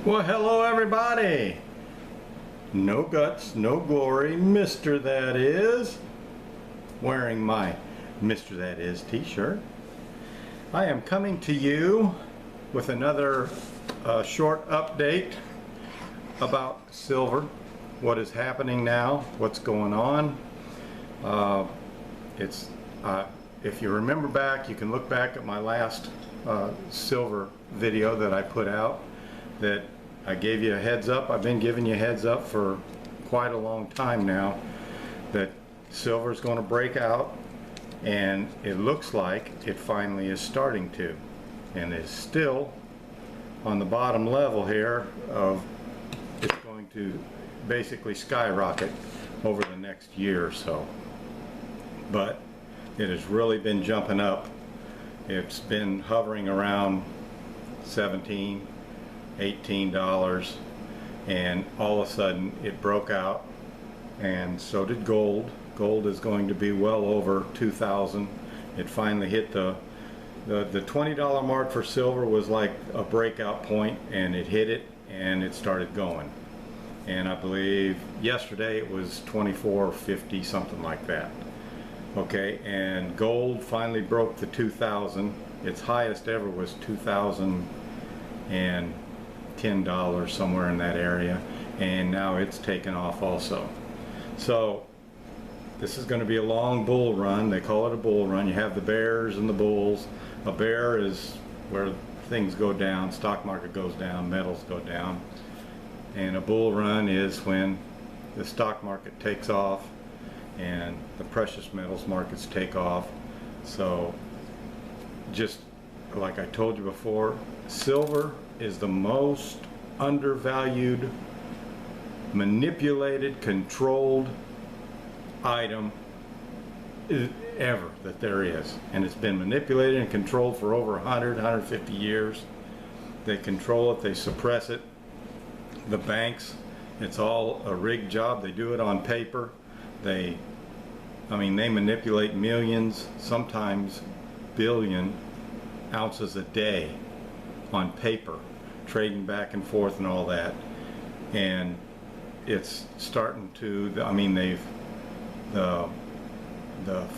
Well, hello everybody. No guts, no glory, Mr. That Is, wearing my Mr. That Is t-shirt. I am coming to you with another short update about silver, what is happening now, what's going on. If you remember back, you can look back at my last silver video that I put out, that I gave you a heads up. I've been giving you a heads up for quite a long time now that silver is going to break out, and it looks like it finally is starting to, and is still on the bottom level here of it's going to basically skyrocket over the next year or so. But it has really been jumping up. It's been hovering around $17, $18, and all of a sudden it broke out, and so did gold. Gold is going to be well over 2,000. It finally hit the $20 mark for silver was like a breakout point, and it hit it and it started going. And I believe yesterday it was 24.50, something like that. Okay, and gold finally broke the 2,000. Its highest ever was $2,010, somewhere in that area, and now it's taken off also. So this is going to be a long bull run. They call it a bull run. You have the bears and the bulls. A bear is where things go down, stock market goes down, metals go down, and a bull run is when the stock market takes off and the precious metals markets take off. So just like I told you before, silver is the most undervalued, manipulated, controlled item ever that there is, and it's been manipulated and controlled for over 150 years. They control it, they suppress it. The banks, it's all a rigged job. They do it on paper. They manipulate millions, sometimes billion ounces a day on paper, trading back and forth and all that. And it's starting to, the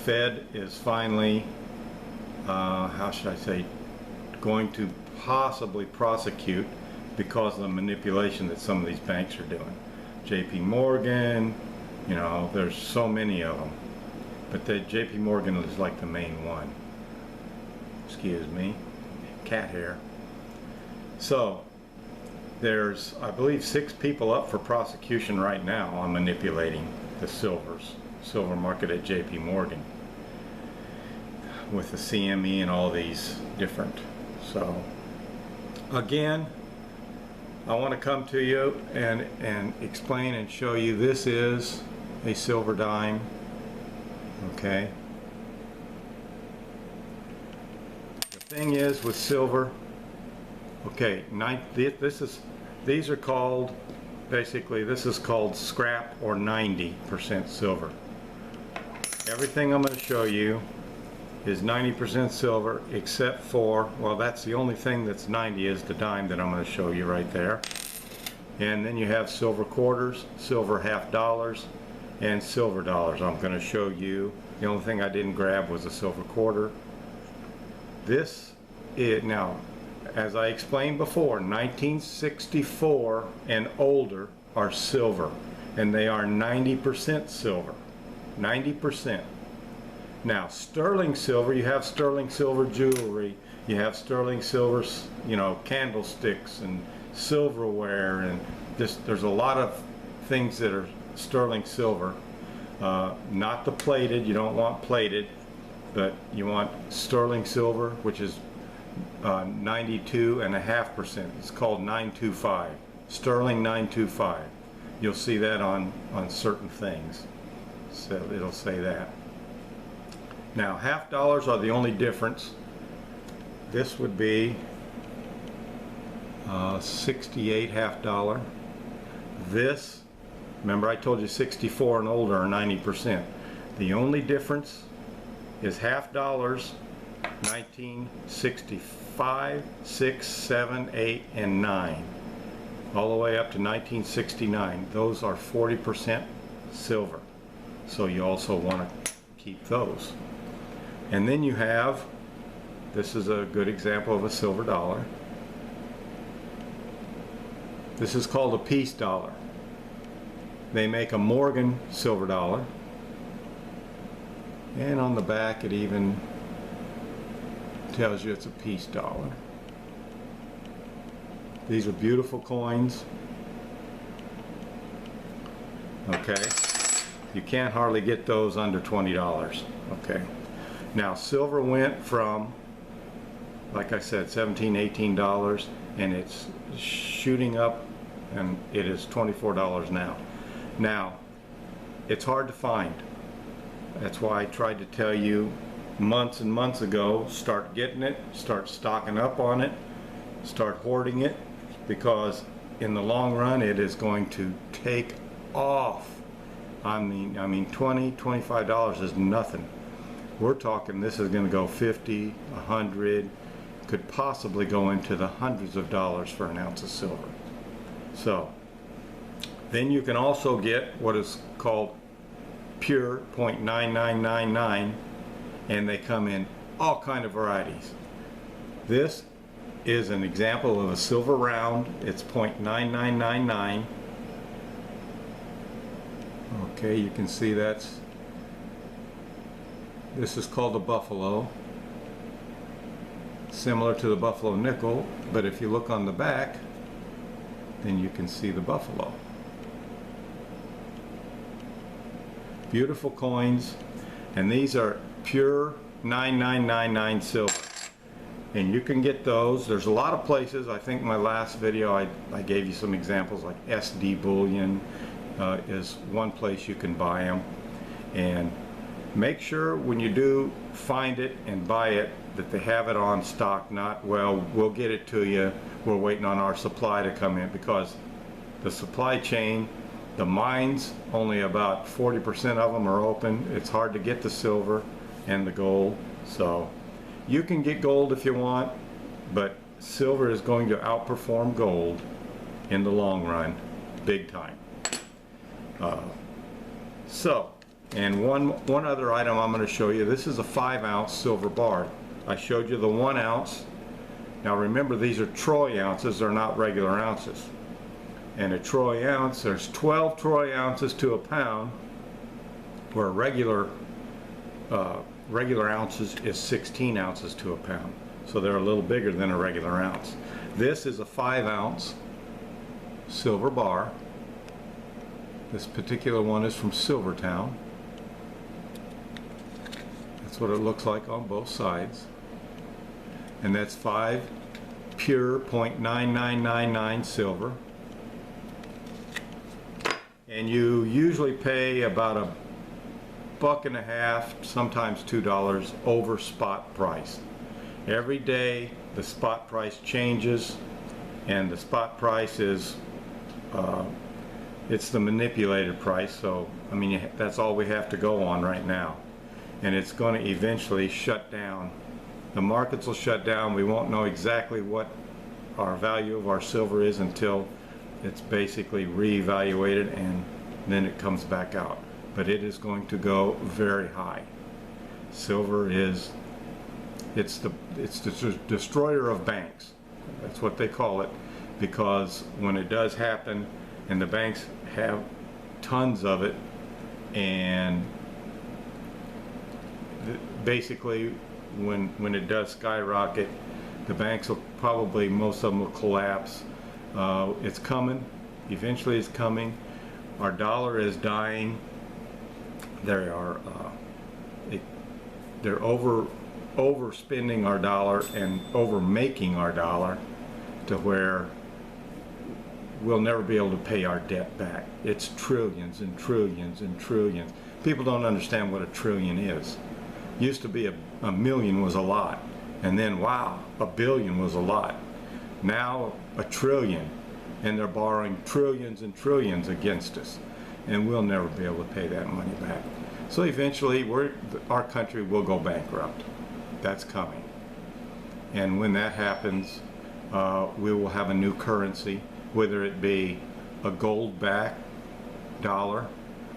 Fed is finally, how should I say, going to possibly prosecute because of the manipulation that some of these banks are doing. JP Morgan, you know, there's so many of them, but JP Morgan is like the main one. Excuse me, cat hair. So there's, I believe, 6 people up for prosecution right now on manipulating the silver market at JP Morgan with the CME and all these different. So again, I want to come to you and explain and show you, this is a silver dime. Okay, the thing is with silver, okay, these are called, basically this is called scrap or 90% silver. Everything I'm going to show you is 90% silver, except for, well, that's the only thing that's 90 is the dime that I'm going to show you right there. And then you have silver quarters, silver half dollars, and silver dollars. I'm going to show you. The only thing I didn't grab was a silver quarter. This is, now, as I explained before, 1964 and older are silver, and they are 90% silver. 90%. Now, sterling silver, you have sterling silver jewelry, you have sterling silver, you know, candlesticks and silverware, and there's a lot of things that are sterling silver. Not the plated, you don't want plated, but you want sterling silver, which is 92.5%. It's called 925. Sterling 925. You'll see that on certain things. So it'll say that. Now, half dollars are the only difference. This would be 68 half dollar. This, remember I told you 64 and older are 90%. The only difference is half dollars, 1965, 6, 7, 8, and 9. all the way up to 1969. Those are 40% silver. So you also want to keep those. And then you have, this is a good example of a silver dollar. This is called a peace dollar. They make a Morgan silver dollar. And on the back it even tells you it's a peace dollar. These are beautiful coins. Okay. You can't hardly get those under $20. Okay. Now silver went from, like I said, $17, $18, and it's shooting up, and it is $24 now. Now, it's hard to find. That's why I tried to tell you months and months ago, start getting it, start stocking up on it, start hoarding it, because in the long run it is going to take off. I mean $20, $25 is nothing. We're talking this is going to go 50, 100, could possibly go into the hundreds of dollars for an ounce of silver. So then you can also get what is called pure 0.9999, and they come in all kind of varieties. This is an example of a silver round. It's 0.9999. Okay, you can see this is called a buffalo, similar to the buffalo nickel, but if you look on the back, then you can see the buffalo. Beautiful coins, and these are pure 9999 silver. And you can get those. There's a lot of places. I think in my last video I gave you some examples, like SD Bullion is one place you can buy them. And make sure when you do find it and buy it that they have it on stock, not, well, we'll get it to you, we're waiting on our supply to come in, because the supply chain, the mines, only about 40% of them are open. It's hard to get the silver and the gold. So you can get gold if you want, but silver is going to outperform gold in the long run, big time. And one other item I'm going to show you. This is a 5-ounce silver bar. I showed you the 1 ounce. Now remember, these are Troy ounces, they're not regular ounces. And a Troy ounce, there's 12 Troy ounces to a pound, where regular ounces is 16 ounces to a pound. So they're a little bigger than a regular ounce. This is a 5-ounce silver bar. This particular one is from Silvertown. That's what it looks like on both sides. And that's 5 pure 0.9999 silver. And you usually pay about $1.50, sometimes $2 over spot price. Every day the spot price changes, and the spot price is it's the manipulated price. So I mean, that's all we have to go on right now, and it's going to eventually shut down. The markets will shut down. We won't know exactly what our value of our silver is until it's basically reevaluated, and then it comes back out. But it is going to go very high. Silver is, it's the destroyer of banks. That's what they call it, because when it does happen, and the banks have tons of it, and basically when it does skyrocket, the banks will probably, most of them will collapse. It's coming. Eventually it's coming. Our dollar is dying. They're overspending our dollar and overmaking our dollar to where we'll never be able to pay our debt back. It's trillions and trillions and trillions. People don't understand what a trillion is. Used to be a million was a lot, and then wow, a billion was a lot. Now a trillion, and they're borrowing trillions and trillions against us, and we'll never be able to pay that money back. So eventually our country will go bankrupt. That's coming. And when that happens, we will have a new currency. whether it be a gold-backed dollar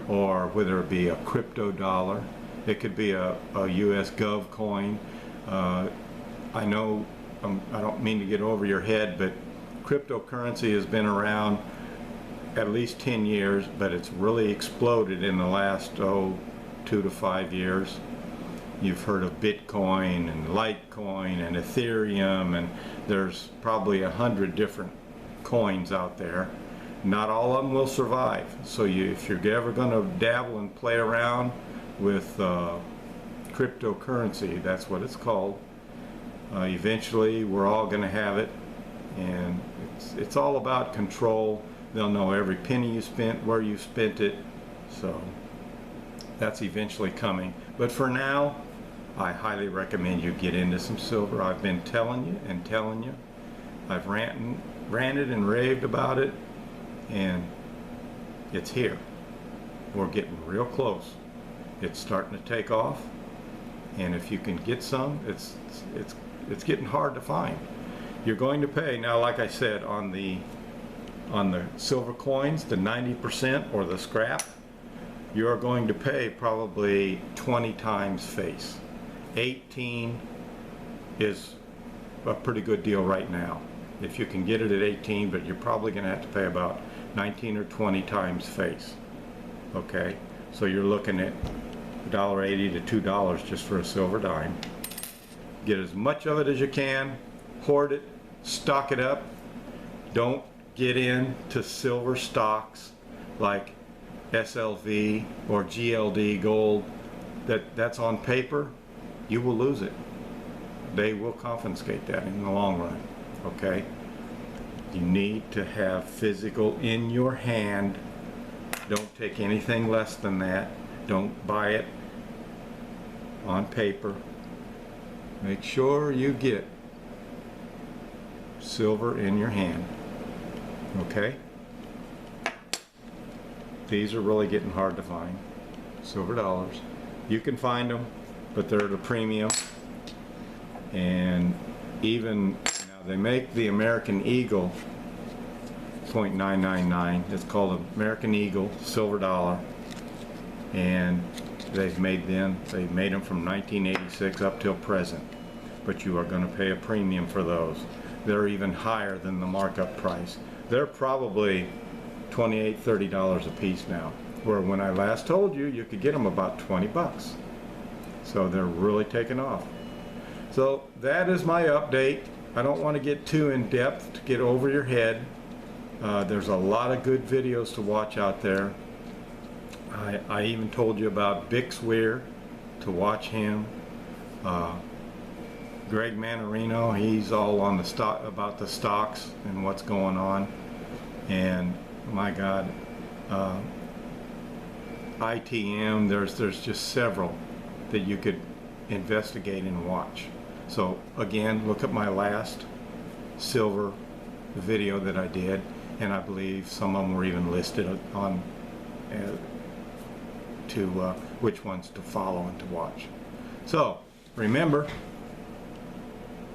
or whether it be a crypto dollar. It could be a US Gov coin. I know I don't mean to get over your head, but cryptocurrency has been around at least 10 years, but it's really exploded in the last 2 to 5 years. You've heard of Bitcoin and Litecoin and Ethereum, and there's probably 100 different coins out there. Not all of them will survive. So if you're ever going to dabble and play around with cryptocurrency, that's what it's called. Eventually we're all going to have it, and it's all about control. They'll know every penny you spent, where you spent it, so that's eventually coming. But for now, I highly recommend you get into some silver. I've been telling you and telling you. I've ranted and raved about it, and it's here. We're getting real close. It's starting to take off, and if you can get some, it's getting hard to find. You're going to pay now, like I said, on the silver coins, the 90% or the scrap, you're going to pay probably 20 times face. 18 is a pretty good deal right now if you can get it at 18, but you're probably going to have to pay about 19 or 20 times face. Okay, so you're looking at $1.80 to $2 just for a silver dime. Get as much of it as you can, hoard it, stock it up. Don't get into silver stocks like SLV or GLD gold. That's on paper. You will lose it. They will confiscate that in the long run. Okay? You need to have physical in your hand. Don't take anything less than that. Don't buy it on paper. Make sure you get silver in your hand. Okay? These are really getting hard to find. Silver dollars. You can find them, but they're at a premium. And even now they make the American Eagle .999. It's called American Eagle silver dollar, and they've made them from 1986 up till present. But you are going to pay a premium for those. They're even higher than the markup price. They're probably $28, $30 a piece now, where when I last told you, you could get them about 20 bucks. So they're really taking off. So that is my update. I don't want to get too in depth to get over your head. There's a lot of good videos to watch out there. I even told you about Bix Weir, to watch him. Greg Manarino, he's all on the stock, about the stocks and what's going on. And my God, ITM, there's just several that you could investigate and watch. So again, look at my last silver video that I did, and I believe some of them were even listed on which ones to follow and to watch. So remember,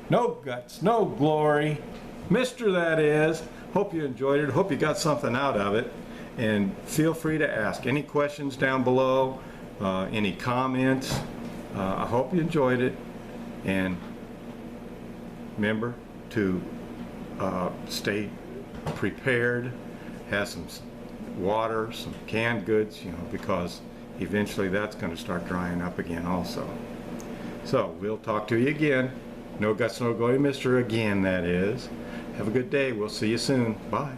no guts, no glory. Mr. That is. Hope you enjoyed it. Hope you got something out of it. And feel free to ask any questions down below, any comments. I hope you enjoyed it. And remember to stay prepared. Have some water, some canned goods, because eventually that's going to start drying up again also. So we'll talk to you again. No guts, no glory, Mr. Again, that is. Have a good day. We'll see you soon. Bye.